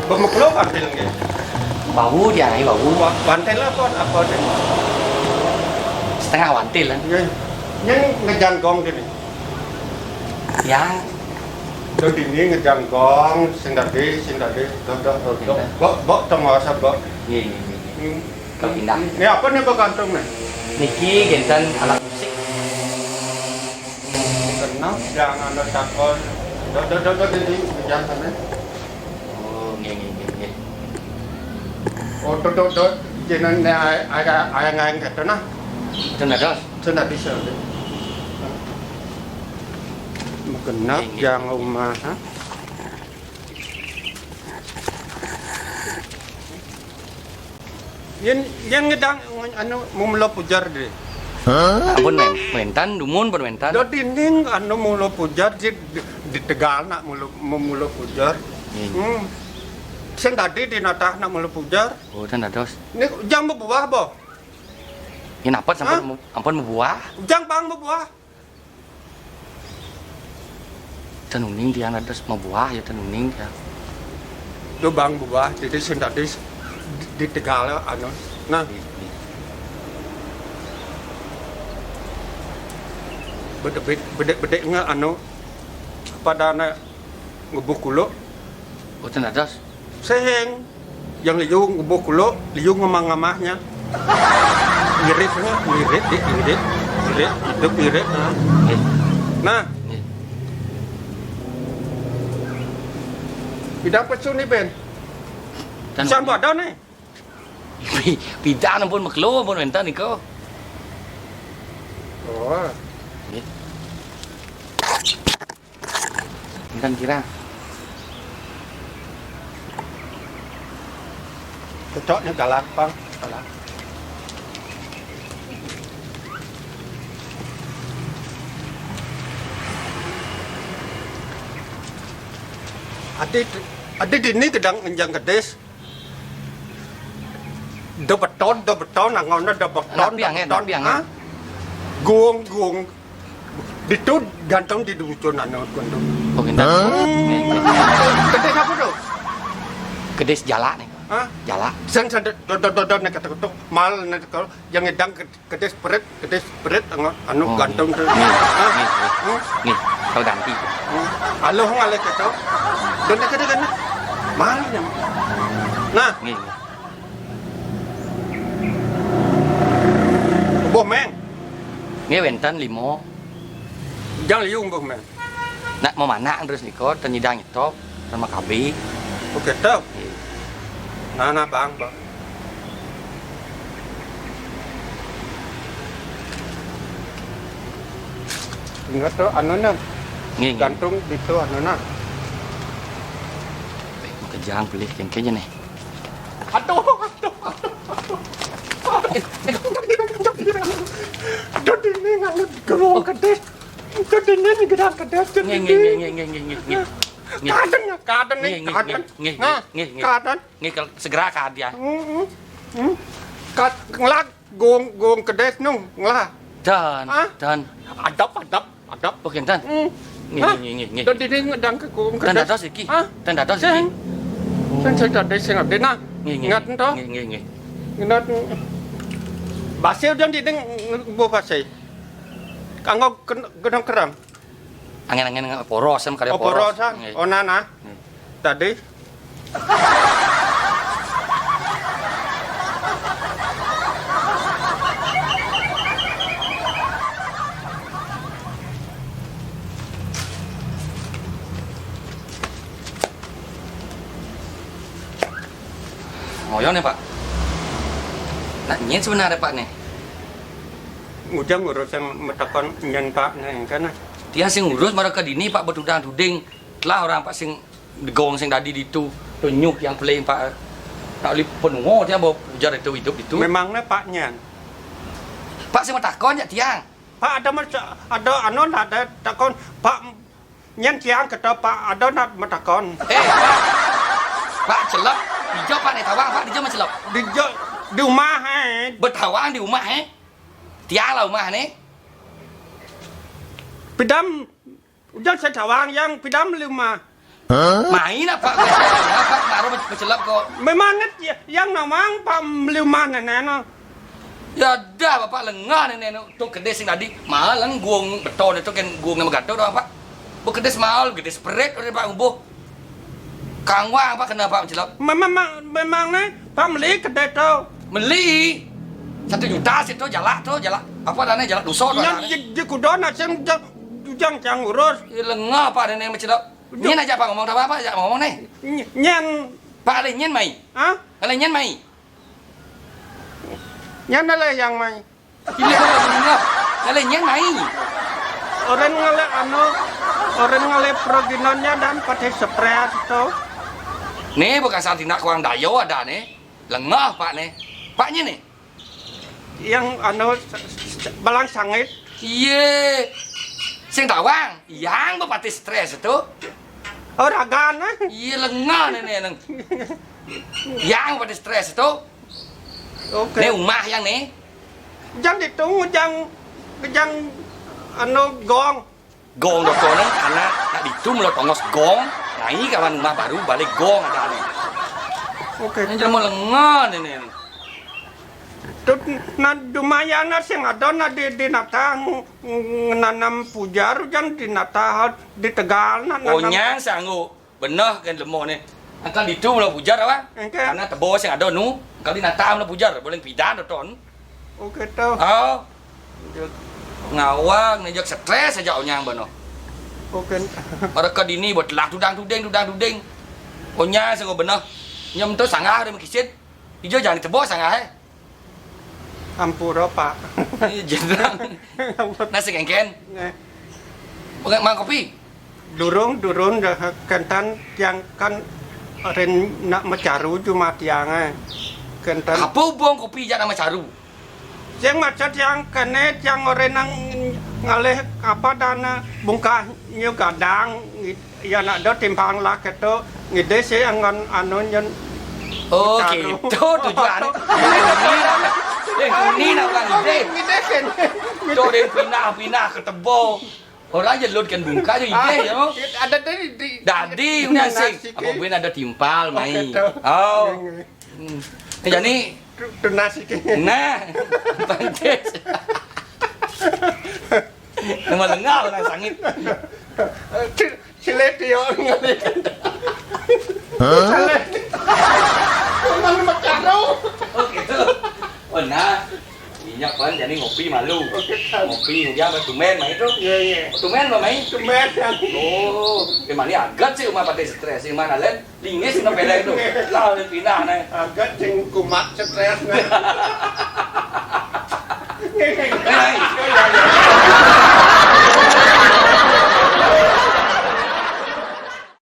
Bermaklo bantil nggih. Bau dia nih bau. Bantil apa deh? Setengah wantil kan. Nggih. Yang ngejangkong gini. Yang Terus ini ngejangkong sing tadi. Bok tengah sabok. Nggih. Kalau pindah. Ini apa nih kok kantong nih? Niki genten alat musik. Kenal jangan ada takon. Ini ngejangkong nih. Oh, nggih. Oh, jeneng ayang gitu nah. Bener dos. Sudah bisa. Genap yang rumah. Yang ngedang anu mula pujar deh. Ampun mentan dumun pun mentan. Do dinding anu mula pujar di Tegal nak mula pujar. Sing tadi di natah nak mula pujar. Oh, dan dos. Ini jang berbuah boh. Ini apa sampun ampun membuah. Jang bang berbuah. Tenuning dia ada mau buah ya tenuning ya. Do bang berbuah jadi sing tadi di Tegal anu. Nah, bedek nggak anu pada anak ngebuh kulo Oh, dan dos. seheng yang liu ngebuh kulo liu ngamah-ngamahnya iritnya irit itu irit nah bidang pecu nih Ben sampai ada nih Pidana pun maklo pun mentan niko. oh Mentan kira. cocoknya galak bang galak adik ini kedang enjang kedes do beton nangonnya do beton guong itu gantung di dusun anu kundu Oh, mentan. kedes apa tuh Kedes jala nih. Hah? Jala. Sen do nek ketuk mal nek yang ngedang kedes beret anu gantung tuh Nih, kau ganti. Halo ngale ketok do nek kedes kan mal nah Nih. boh meng Nih mentan limo. jangan liung boh meng Nak mau mana terus niko tenyidang itu sama kabi. oke tau nah bang ingat tuh anu na Nih. gantung itu anu na Mau kejang beli kayaknya nih. aduh Dodi ini ngalut gerong kedes Dodi ini gedang kedes Nih. Kaden nih kaden Nih kalau segera ka dia. Ngelak gong kedes nung ngelah Dan adap oke dan. Nih. Dodi ini ngedang ke gong Dan kedes dados iki. Dan dados iki. Sen tadi sing abdi nah ingat ento Nih. ingat basil dan diding bu basil kanggo gedang kerang Angin poros sama kali poros. oporosan onana tadi Ngoyo nih Pak. Nah, ini sebenarnya Pak nih. ngujang ngurus yang metakon nyen pak neng kan Dia sing ngurus mereka dini Pak bedudang duding. Lah orang Pak sing digong sing tadi itu tunyuk yang paling Pak. Tak lip penungo dia bawa ujar itu hidup itu. memangnya pak nyen Pak sing takon ya tiang. pak ada anon ada takon pak nyen siang kata pak ada nak metakon Pak celok. Dijo Pak nih tawang Pak dijo mencelok. di rumah Bertawang di rumah Tiang lah rumah nih. Pidam Udah saya tawang yang pidam lima. Main apa? Apa baru bercelap kok. Memang yang namang Pak lima nenek. Ya dah bapak lengah nenek tu kedai sing tadi mahal lang guong betul itu kan guong yang gato doang pak. Bu kedai mahal, kedai spread oleh pak umbuh. Kang Wang pak kenapa bercelap? Memang nih Pak beli kedai tu. Beli 1 juta situ jalak apa dana jalak duso doang. Yang di kudona jangan urus. Lengah pak nenek bercelap. Nyen aja pak ngomong apa aja ngomong nih. Nyen Pak ada nyen mai. ah Ada nyen mai. nyen ada yang mai. Ini lengah. Ada nyen mai. Orang ngale proginonnya dan pakai spray itu. Nih bukan santina kurang dayo ada nih. Lengah pak nih. Paknya nih. Yang balang sangit. Iya. Sing tawang, yang bapati stres itu. Ragan Iya lengah nih neng. Yang bapati stres itu. Oke. Nih umah yang nih. Jangan ditunggu jangan gong. Gong dokter nih anak nak ditum lo tongos gong. Nah ini kawan rumah baru balik gong ada nih. Oke. Ini cuma lengah nih neng. Tut na lumayan na sing ada na di nata nanam pujar jangan di nata di Tegal na Oh nyang sanggup. Benar kan lemah nih. Angkal ditum lo pujar apa? Oke. Karena tebos yang ada nu. Angkal di natam lo pujar boleh pidan dokter. Oke tuh. Oh. Ngawang nejak stres saja onyang bano. Oke. Mereka dini buat lah tudang tuding. Onyang sanggup benar. Nyam tu sangah ada mekisit. Ijo jangan tebos sangah Ampura Pak. Jendrang. Nasi kengken. Bukan mang kopi. Durung dah kentan yang kan ren nak macaru cuma tiang kentan. Apa buang kopi jangan nama caru. Yang macet yang kene yang orang nang ngalih apa dana bungkah nyu gadang ya nak do timpang lah keto ngide sih angon anu nyen. Oh gitu tujuan. Ini nak orang ide. Ngide kan. Tuh dia pinah ke tebo. Orang je lut kan bungka je ide ya. Ada di Dadi punya sing. Apa ben ada timpal mai. Oh. Jadi tu nasi ke. nah pantes. Nama lengah orang sangit. Sile dia ngalih. Sile. Orang macaru. Oh gitu. Oh nah, minyak kan jadi ngopi malu. Ngopi hujan bertumen mah itu. Iya. Tumen lo mai. Tumen yang Oh, gimana agak sih rumah pakai stres, gimana len? Lingis no pelek itu. Lah pindah nih. agak ceng kumat stres.